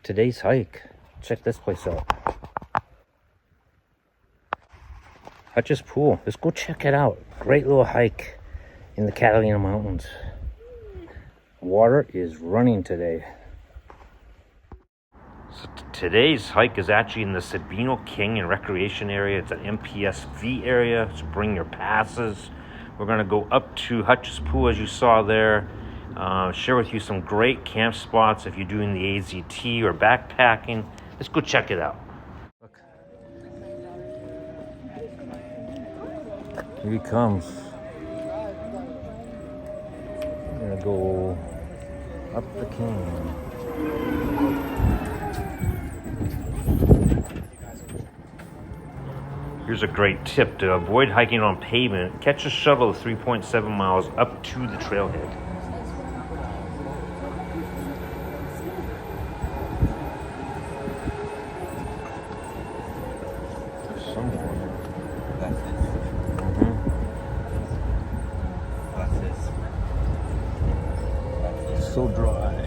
today's hike. Check this place out. Hutch's Pool. Let's go check it out. Great little hike in the Catalina Mountains. Water is running today. So today's hike is actually in the Sabino Canyon Recreation Area. It's an MPSV area, so bring your passes. We're going to go up to Hutch's Pool, as you saw there. Share with you some great camp spots if you're doing the AZT or backpacking. Let's go check it out. Look. Here he comes. We're going to go up the canyon. Here's a great tip to avoid hiking on pavement. Catch a shuttle of 3.7 miles up to the trailhead. So dry.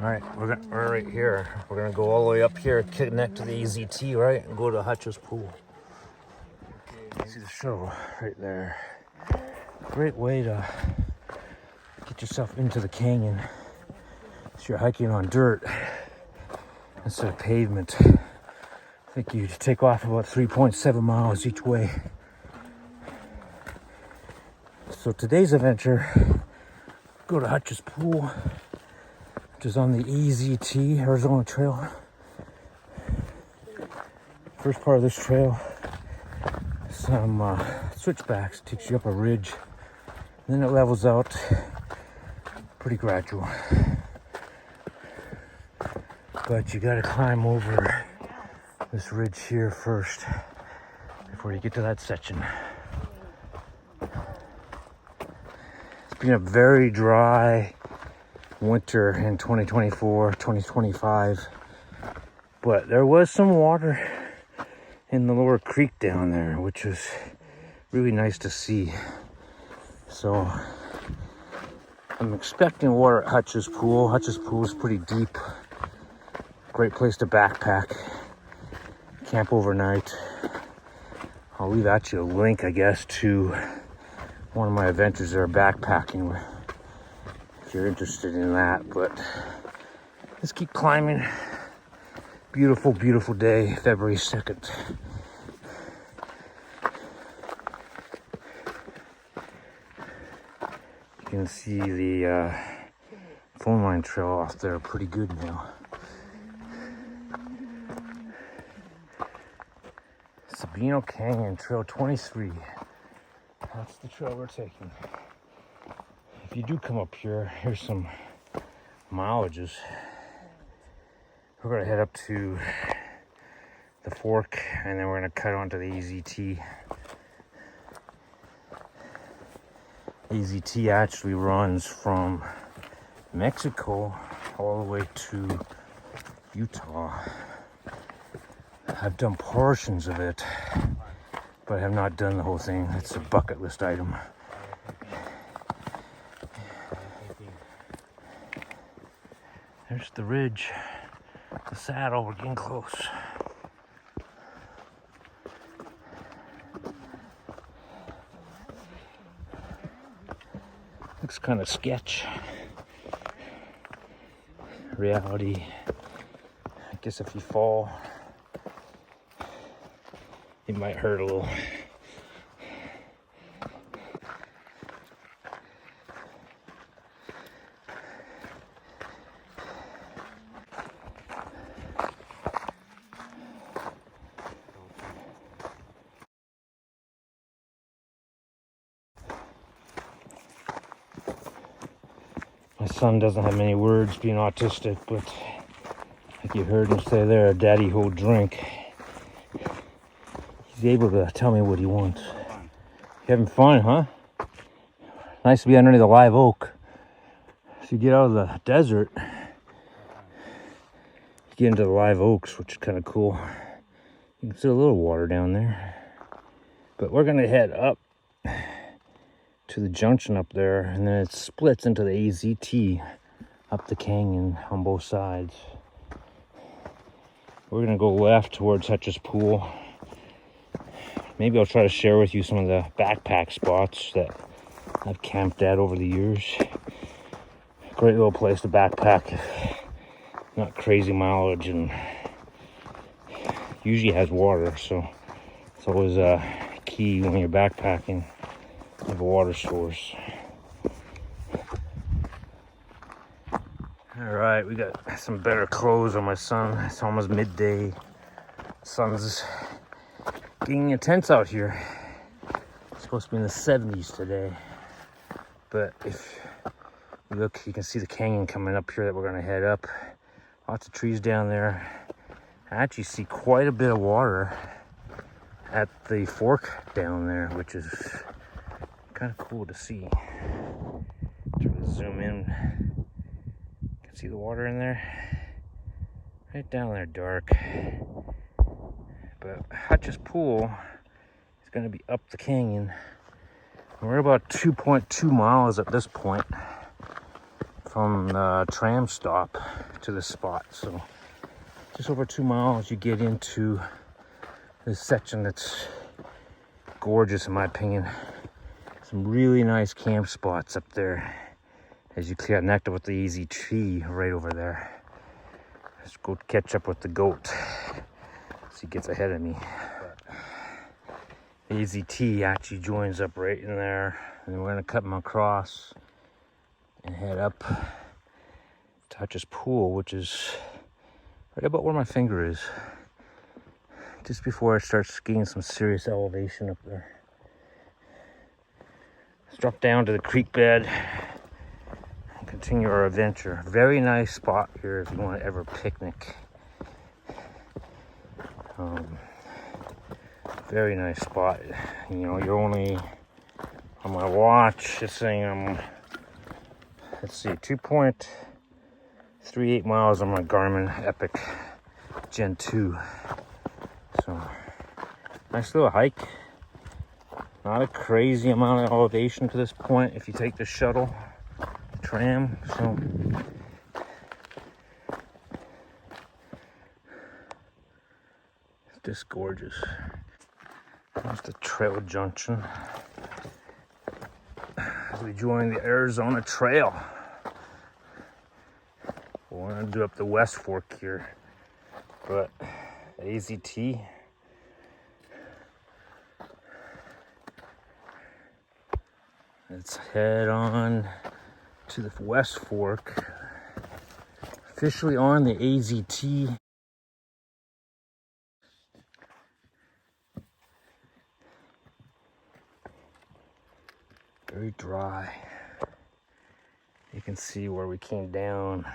All right, we're right here. We're gonna go all the way up here, connect to the AZT, right, and go to Hutch's Pool. See the shuttle right there. Great way to get yourself into the canyon. If you're hiking on dirt instead of pavement, I think you take off about 3.7 miles each way. So today's adventure, go to Hutch's Pool, which is on the AZT, Arizona Trail. First part of this trail, some switchbacks, takes you up a ridge, and then it levels out, pretty gradual. But you gotta climb over this ridge here first before you get to that section. It's been a very dry winter in 2024, 2025, but there was some water in the lower creek down there, which was really nice to see. So I'm expecting water at Hutch's Pool. Hutch's Pool is pretty deep. Great place to backpack, camp overnight. I'll leave actually a link, I guess, to one of my adventures there backpacking if you're interested in that. But let's keep climbing. Beautiful, beautiful day, February 2nd. You can see the phone line trail off there pretty good now. Sabino Canyon, Trail 23. That's the trail we're taking. If you do come up here, here's some mileages. We're gonna head up to the fork and then we're gonna cut onto the AZT. AZT actually runs from Mexico all the way to Utah. I've done portions of it, but I have not done the whole thing. It's a bucket list item. There's the ridge, the saddle, we're getting close. Looks kind of sketch. Reality, I guess if you fall, it might hurt a little. My son doesn't have many words being autistic, but like you heard him say there, Daddy hold drink. He's able to tell me what he wants. You having fun, huh? Nice to be underneath a live oak. If you get out of the desert, you get into the live oaks, which is kind of cool. You can see a little water down there. But we're gonna head up to the junction up there, and then it splits into the AZT up the canyon on both sides. We're gonna go left towards Hutch's pool. Maybe I'll try to share with you some of the backpack spots that I've camped at over the years. Great little place to backpack. Not crazy mileage, and usually has water, so it's always key when you're backpacking. You have a water source. All right, we got some better clothes on my son. It's almost midday. Sun's getting intense out here. It's supposed to be in the 70s today. But if you look, you can see the canyon coming up here that we're gonna head up. Lots of trees down there. I actually see quite a bit of water at the fork down there, which is kind of cool to see. Try to zoom in. See the water in there? Right down there, dark. But Hutch's pool is going to be up the canyon. And we're about 2.2 miles at this point from the tram stop to the spot. So just over 2 miles, you get into this section that's gorgeous in my opinion. Some really nice camp spots up there as you connect with the AZT right over there. Let's go catch up with the goat so he gets ahead of me. The AZT actually joins up right in there, and we're gonna cut him across and head up to Hutch's pool, which is right about where my finger is. Just before it starts gaining some serious elevation up there. Let's drop down to the creek bed. Continue our adventure. Very nice spot here if you want to ever picnic. Very nice spot. You know, you're only on my watch. It's saying let's see, 2.38 miles on my Garmin Epic Gen 2. So nice little hike. Not a crazy amount of elevation to this point if you take the shuttle. Tram, so it's just gorgeous. There's the trail junction as we join the Arizona Trail. We're gonna do up the West Fork here, but AZT. Let's head on to the West Fork, officially on the AZT. Very dry. You can see where we came down.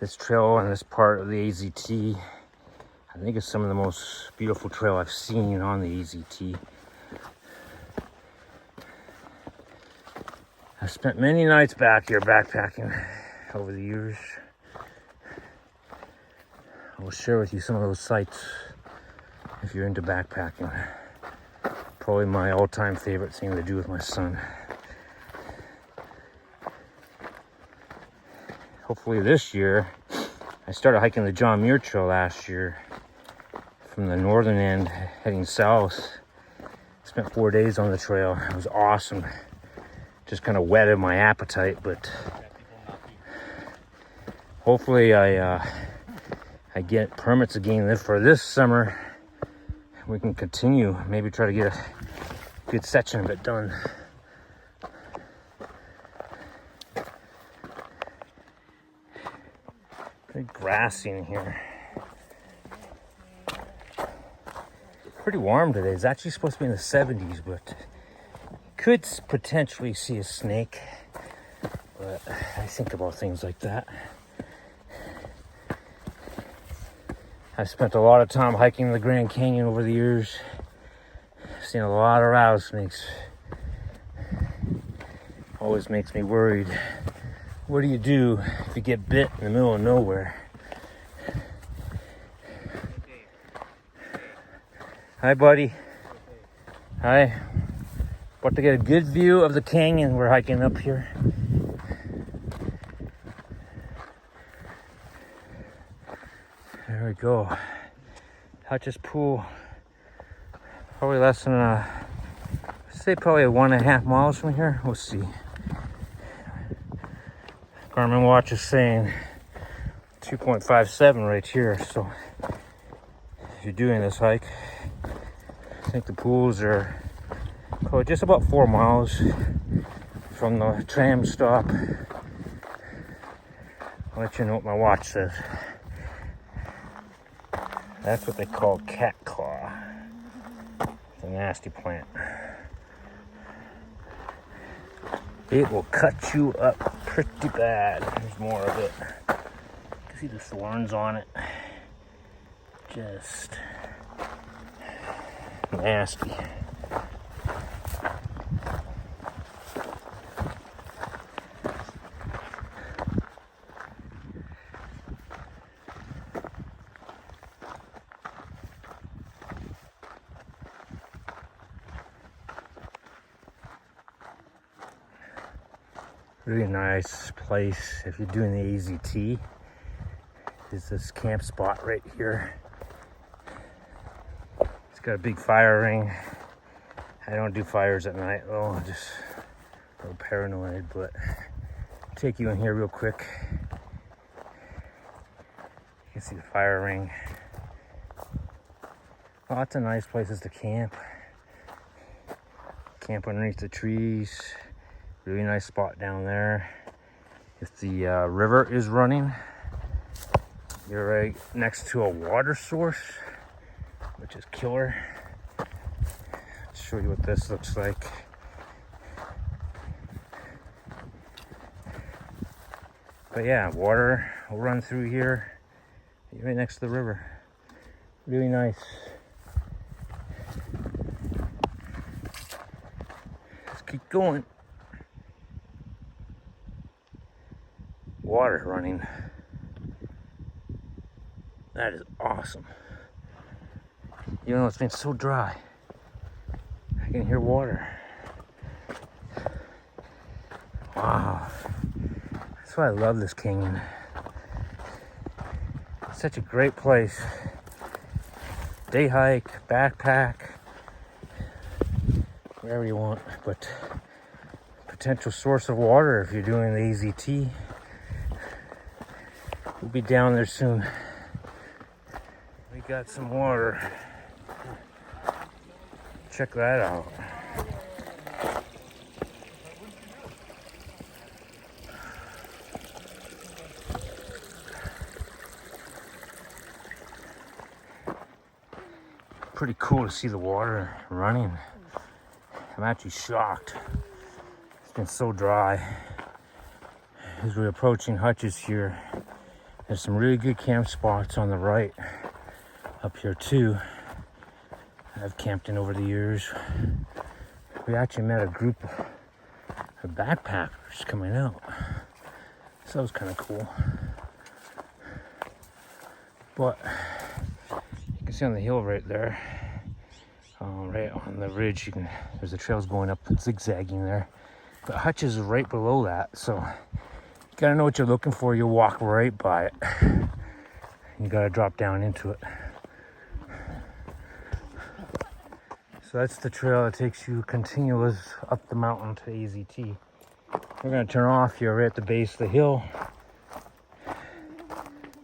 This trail and this part of the AZT, I think it's some of the most beautiful trail I've seen on the AZT. I've spent many nights back here backpacking over the years. I will share with you some of those sites if you're into backpacking. Probably my all-time favorite thing to do with my son. Hopefully this year, I started hiking the John Muir Trail last year from the northern end heading south. Spent 4 days on the trail. It was awesome. Just kind of whetted my appetite, but hopefully I get permits again for this summer. We can continue, maybe try to get a good section of it done. Very grassy in here. Pretty warm today. It's actually supposed to be in the 70s, but could potentially see a snake. But I think about things like that. I've spent a lot of time hiking the Grand Canyon over the years. seen a lot of rattlesnakes. Always makes me worried. What do you do if you get bit in the middle of nowhere? Hi, buddy. Hi. About to get a good view of the canyon we're hiking up here. There we go. Hutch's pool. Probably less than say probably 1.5 miles from here. We'll see. Garmin watch is saying 2.57 right here. So if you're doing this hike, I think the pools are probably just about 4 miles from the tram stop. I'll let you know what my watch says. That's what they call cat claw. It's a nasty plant. It will cut you up pretty bad. There's more of it. You can see the thorns on it. Just nasty. Really nice place if you're doing the AZT. Is this camp spot right here. It's got a big fire ring. I don't do fires at night though, I'm just a little paranoid, but I'll take you in here real quick. You can see the fire ring. Lots of nice places to camp. Camp underneath the trees. Really nice spot down there. If the river is running, you're right next to a water source, which is killer. I'll show you what this looks like. But yeah, water will run through here. You're right next to the river. Really nice. Let's keep going. Water running. That is awesome. You know, it's been so dry. I can hear water. Wow. That's why I love this canyon. It's such a great place. Day hike, backpack, wherever you want, but potential source of water if you're doing the AZT. We'll be down there soon. We got some water. Check that out. Pretty cool to see the water running. I'm actually shocked. It's been so dry. As we're approaching Hutch's here, there's some really good camp spots on the right up here too. I've camped in over the years. We actually met a group of backpackers coming out, so that was kind of cool. But you can see on the hill right there, right on the ridge, there's the trails going up and zigzagging there. But Hutch is right below that, so you gotta know what you're looking for. You'll walk right by it. You gotta drop down into it. So that's the trail that takes you continuous up the mountain to AZT. We're gonna turn off here right at the base of the hill.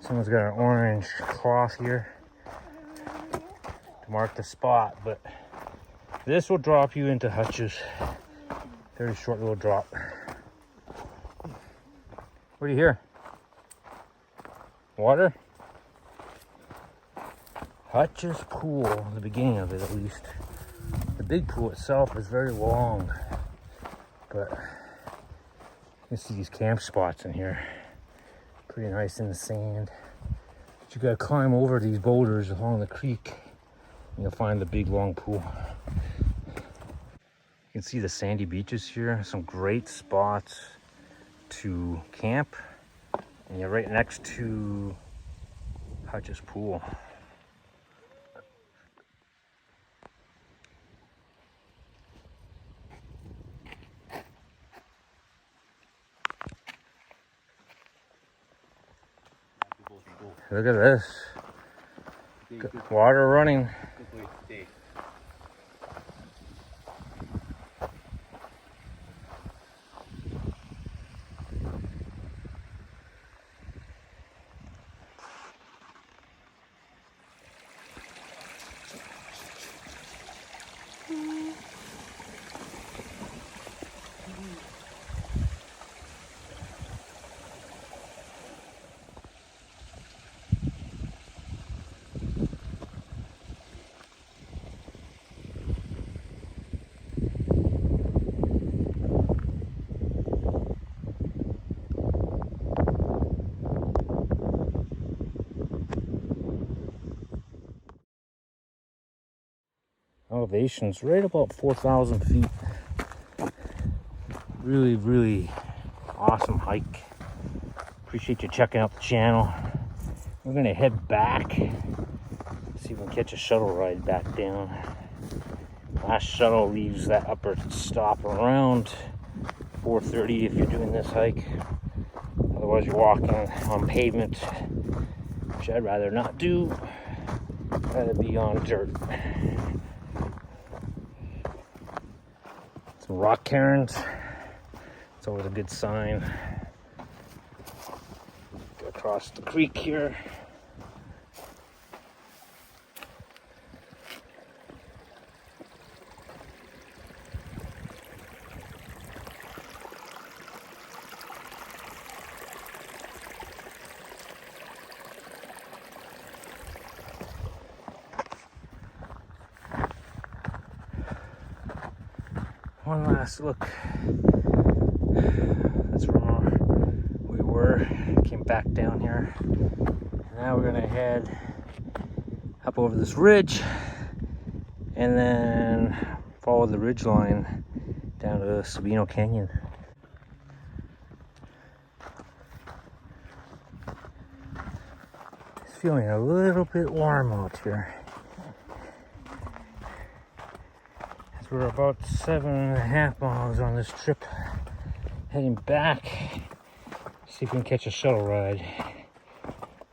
Someone's got an orange cloth here to mark the spot, but this will drop you into Hutch's. Very short little drop. What do you hear? Water? Hutch's pool, the beginning of it at least. The big pool itself is very long, but you can see these camp spots in here. Pretty nice in the sand. But you gotta climb over these boulders along the creek and you'll find the big long pool. You can see the sandy beaches here, some great spots to camp, and you're right next to Hutch's pool. Look at this. Water running. Elevation's right about 4,000 feet. Really, really awesome hike. Appreciate you checking out the channel. We're gonna head back, see if we can catch a shuttle ride back down. Last shuttle leaves that upper stop around 4:30 if you're doing this hike. Otherwise you're walking on pavement, which I'd rather not do. I'd rather be on dirt. Some rock cairns. It's always a good sign. Go across the creek here. One last look. That's where we were. Came back down here. Now we're gonna head up over this ridge and then follow the ridge line down to Sabino Canyon. It's feeling a little bit warm out here. We're about 7.5 miles on this trip, heading back. See if we can catch a shuttle ride.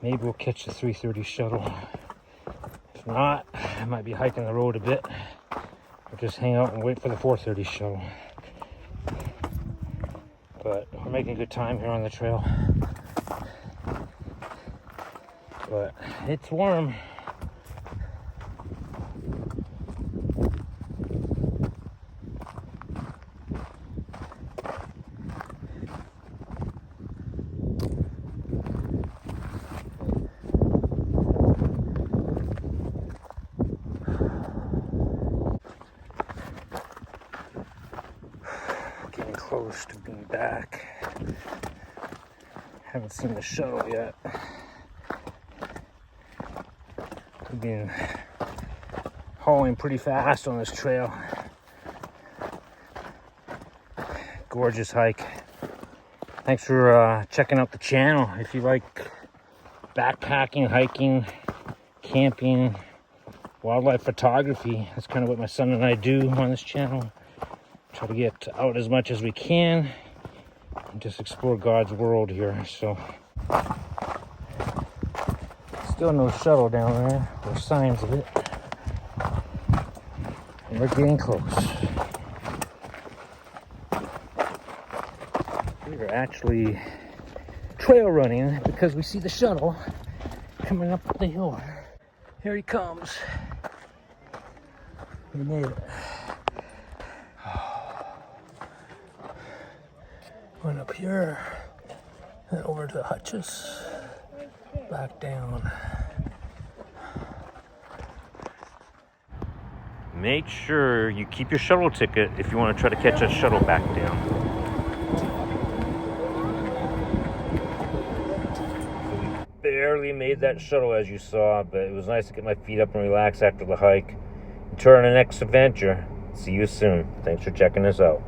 Maybe we'll catch the 3:30 shuttle. If not, I might be hiking the road a bit, or just hang out and wait for the 4:30 shuttle. But we're making good time here on the trail. But it's warm. Close to being back. Haven't seen the shuttle yet. We've been hauling pretty fast on this trail. Gorgeous hike. Thanks for checking out the channel. If you like backpacking, hiking, camping, wildlife photography, that's kind of what my son and I do on this channel. Try to get out as much as we can and just explore God's world here. So still no shuttle down there or signs of it, and we're getting close. We are actually trail running because we see the shuttle coming up the hill. Here he comes. We made it. Went up here, then over to the Hutches, back down. Make sure you keep your shuttle ticket if you want to try to catch a shuttle back down. Barely made that shuttle as you saw, but it was nice to get my feet up and relax after the hike. Until our next adventure, See you soon. Thanks for checking us out.